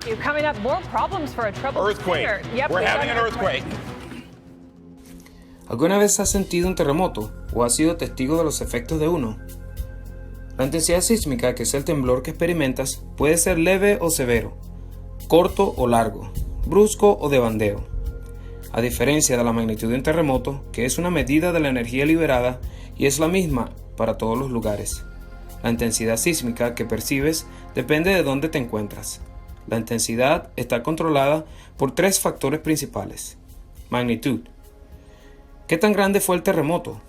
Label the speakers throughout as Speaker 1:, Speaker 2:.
Speaker 1: Coming up, more problems for a troubled
Speaker 2: Earthquake.
Speaker 1: singer. Yep,
Speaker 2: We're
Speaker 1: we've got
Speaker 2: having an earthquake.
Speaker 3: ¿Alguna vez has sentido un terremoto o has sido testigo de los efectos de uno? La intensidad sísmica, que es el temblor que experimentas, puede ser leve o severo, corto o largo, brusco o de bandeo. A diferencia de la magnitud de un terremoto, que es una medida de la energía liberada y es la misma para todos los lugares. La intensidad sísmica que percibes depende de dónde te encuentras. La intensidad está controlada por tres factores principales. Magnitud. ¿Qué tan grande fue el terremoto?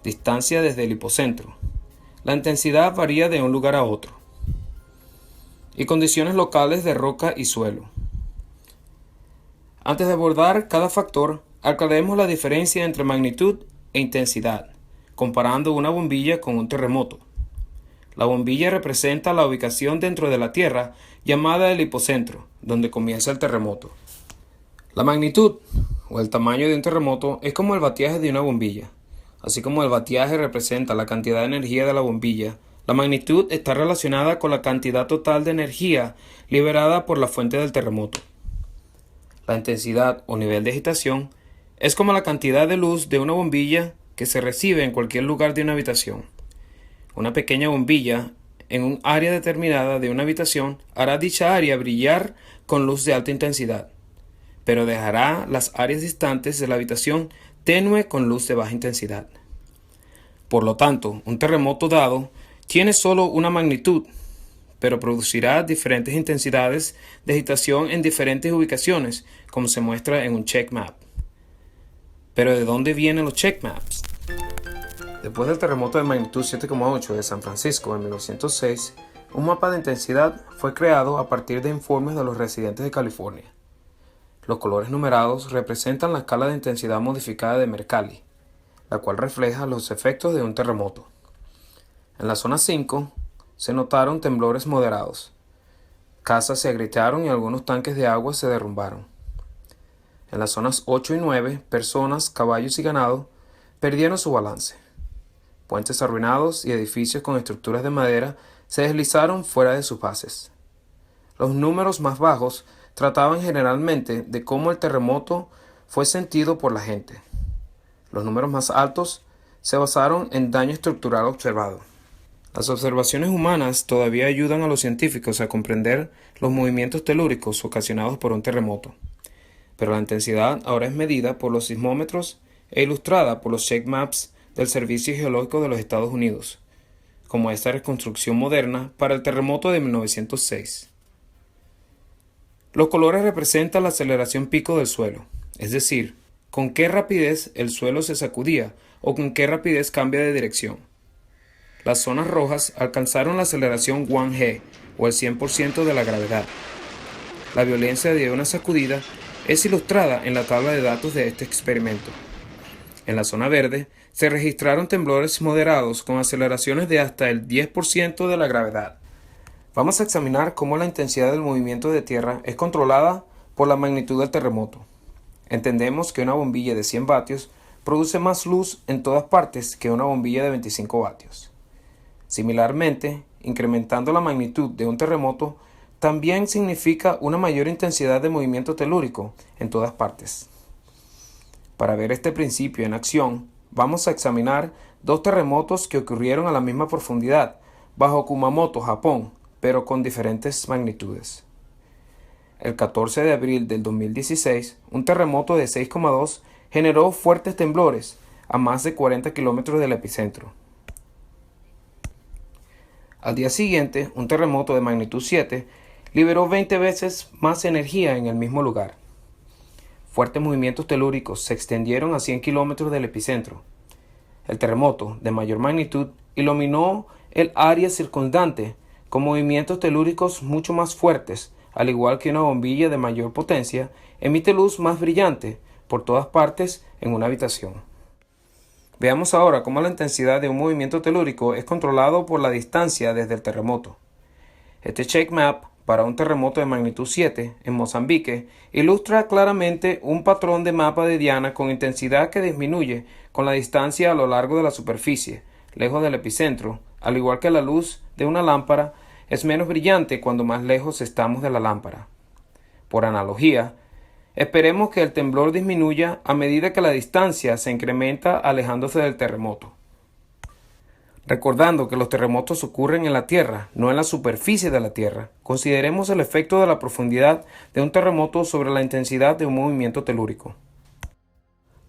Speaker 3: Distancia desde el hipocentro. La intensidad varía de un lugar a otro. Y condiciones locales de roca y suelo. Antes de abordar cada factor, aclaremos la diferencia entre magnitud e intensidad, comparando una bombilla con un terremoto. La bombilla representa la ubicación dentro de la Tierra llamada el hipocentro, donde comienza el terremoto. La magnitud, o el tamaño de un terremoto, es como el batiaje de una bombilla. Así como el batiaje representa la cantidad de energía de la bombilla, la magnitud está relacionada con la cantidad total de energía liberada por la fuente del terremoto. La intensidad o nivel de agitación es como la cantidad de luz de una bombilla que se recibe en cualquier lugar de una habitación. Una pequeña bombilla en un área determinada de una habitación hará dicha área brillar con luz de alta intensidad, pero dejará las áreas distantes de la habitación tenue con luz de baja intensidad. Por lo tanto, un terremoto dado tiene solo una magnitud, pero producirá diferentes intensidades de agitación en diferentes ubicaciones, como se muestra en un check map. ¿Pero de dónde vienen los check maps? Después del terremoto de magnitud 7,8 de San Francisco en 1906, un mapa de intensidad fue creado a partir de informes de los residentes de California. Los colores numerados representan la escala de intensidad modificada de Mercalli, la cual refleja los efectos de un terremoto. En la zona 5 se notaron temblores moderados. Casas se agrietaron y algunos tanques de agua se derrumbaron. En las zonas 8 y 9, personas, caballos y ganado perdieron su balance. Puentes arruinados y edificios con estructuras de madera se deslizaron fuera de sus bases. Los números más bajos trataban generalmente de cómo el terremoto fue sentido por la gente. Los números más altos se basaron en daño estructural observado. Las observaciones humanas todavía ayudan a los científicos a comprender los movimientos telúricos ocasionados por un terremoto, pero la intensidad ahora es medida por los sismómetros e ilustrada por los check maps del Servicio Geológico de los Estados Unidos, como esta reconstrucción moderna para el terremoto de 1906. Los colores representan la aceleración pico del suelo, es decir, con qué rapidez el suelo se sacudía o con qué rapidez cambia de dirección. Las zonas rojas alcanzaron la aceleración 1G o el 100% de la gravedad. La violencia de una sacudida es ilustrada en la tabla de datos de este experimento. En la zona verde se registraron temblores moderados con aceleraciones de hasta el 10% de la gravedad. Vamos a examinar cómo la intensidad del movimiento de tierra es controlada por la magnitud del terremoto. Entendemos que una bombilla de 100 vatios produce más luz en todas partes que una bombilla de 25 vatios. Similarmente, incrementando la magnitud de un terremoto también significa una mayor intensidad de movimiento telúrico en todas partes. Para ver este principio en acción, vamos a examinar dos terremotos que ocurrieron a la misma profundidad, bajo Kumamoto, Japón, pero con diferentes magnitudes. El 14 de abril del 2016, un terremoto de 6,2 generó fuertes temblores a más de 40 kilómetros del epicentro. Al día siguiente, un terremoto de magnitud 7 liberó 20 veces más energía en el mismo lugar. Fuertes movimientos telúricos se extendieron a 100 kilómetros del epicentro. El terremoto, de mayor magnitud, iluminó el área circundante con movimientos telúricos mucho más fuertes, al igual que una bombilla de mayor potencia, emite luz más brillante por todas partes en una habitación. Veamos ahora cómo la intensidad de un movimiento telúrico es controlado por la distancia desde el terremoto. Este check map para un terremoto de magnitud 7 en Mozambique ilustra claramente un patrón de mapa de Diana con intensidad que disminuye con la distancia a lo largo de la superficie, lejos del epicentro, al igual que la luz de una lámpara es menos brillante cuando más lejos estamos de la lámpara. Por analogía, esperemos que el temblor disminuya a medida que la distancia se incrementa alejándose del terremoto. Recordando que los terremotos ocurren en la Tierra, no en la superficie de la Tierra, consideremos el efecto de la profundidad de un terremoto sobre la intensidad de un movimiento telúrico.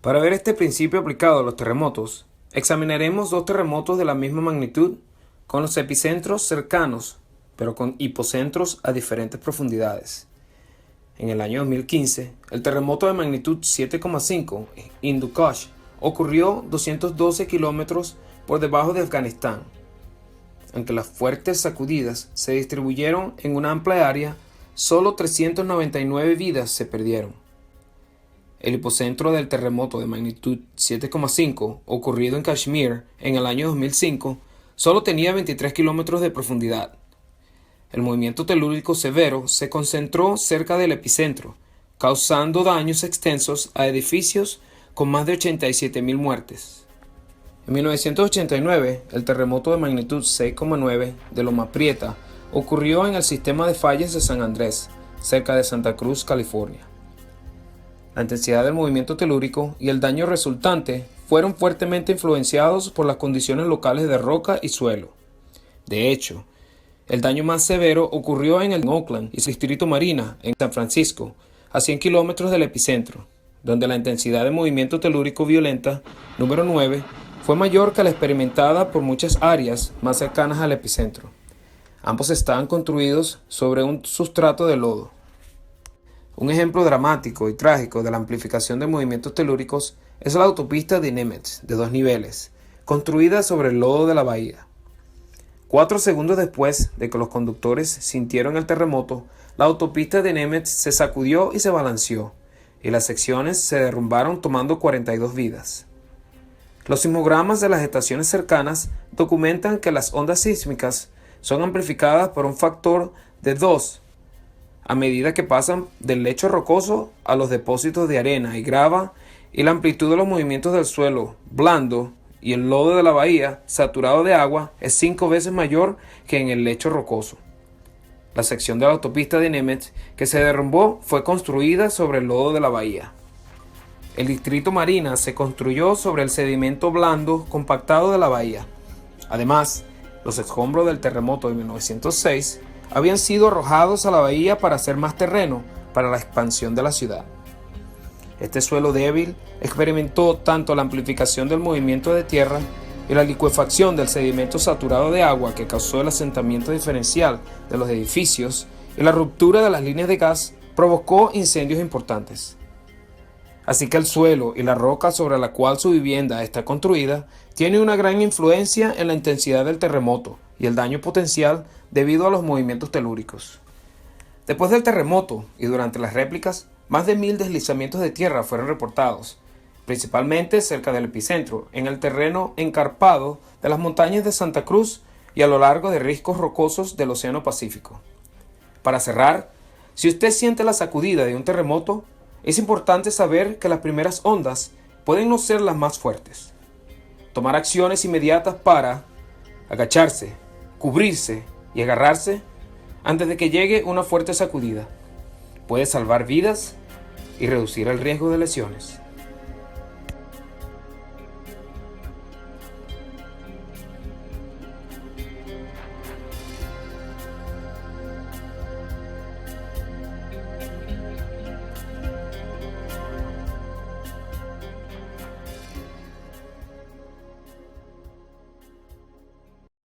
Speaker 3: Para ver este principio aplicado a los terremotos, examinaremos dos terremotos de la misma magnitud con los epicentros cercanos, pero con hipocentros a diferentes profundidades. En el año 2015, el terremoto de magnitud 7,5 en Hindu Kush ocurrió 212 kilómetros por debajo de Afganistán. Aunque las fuertes sacudidas se distribuyeron en una amplia área, solo 399 vidas se perdieron. El hipocentro del terremoto de magnitud 7,5 ocurrido en Kashmir en el año 2005 solo tenía 23 kilómetros de profundidad. El movimiento telúrico severo se concentró cerca del epicentro, causando daños extensos a edificios con más de 87.000 muertes. En 1989, el terremoto de magnitud 6,9 de Loma Prieta ocurrió en el sistema de fallas de San Andrés, cerca de Santa Cruz, California. La intensidad del movimiento telúrico y el daño resultante fueron fuertemente influenciados por las condiciones locales de roca y suelo. De hecho, el daño más severo ocurrió en Oakland y Distrito Marina, en San Francisco, a 100 kilómetros del epicentro, donde la intensidad de movimiento telúrico violenta, número 9, fue mayor que la experimentada por muchas áreas más cercanas al epicentro. Ambos estaban construidos sobre un sustrato de lodo. Un ejemplo dramático y trágico de la amplificación de movimientos telúricos es la autopista de Nimitz, de 2 niveles, construida sobre el lodo de la bahía. 4 segundos después de que los conductores sintieron el terremoto, la autopista de Nimitz se sacudió y se balanceó, y las secciones se derrumbaron tomando 42 vidas. Los sismogramas de las estaciones cercanas documentan que las ondas sísmicas son amplificadas por un factor de 2 a medida que pasan del lecho rocoso a los depósitos de arena y grava, y la amplitud de los movimientos del suelo blando y el lodo de la bahía saturado de agua es 5 veces mayor que en el lecho rocoso. La sección de la autopista de Nimitz que se derrumbó fue construida sobre el lodo de la bahía. El distrito Marina se construyó sobre el sedimento blando compactado de la bahía. Además, los escombros del terremoto de 1906 habían sido arrojados a la bahía para hacer más terreno para la expansión de la ciudad. Este suelo débil experimentó tanto la amplificación del movimiento de tierra y la licuefacción del sedimento saturado de agua que causó el asentamiento diferencial de los edificios y la ruptura de las líneas de gas provocó incendios importantes. Así que el suelo y la roca sobre la cual su vivienda está construida tiene una gran influencia en la intensidad del terremoto y el daño potencial debido a los movimientos telúricos. Después del terremoto y durante las réplicas, más de 1.000 deslizamientos de tierra fueron reportados, principalmente cerca del epicentro, en el terreno encarpado de las montañas de Santa Cruz y a lo largo de riscos rocosos del Océano Pacífico. Para cerrar, si usted siente la sacudida de un terremoto, es importante saber que las primeras ondas pueden no ser las más fuertes. Tomar acciones inmediatas para agacharse, cubrirse y agarrarse antes de que llegue una fuerte sacudida puede salvar vidas y reducir el riesgo de lesiones.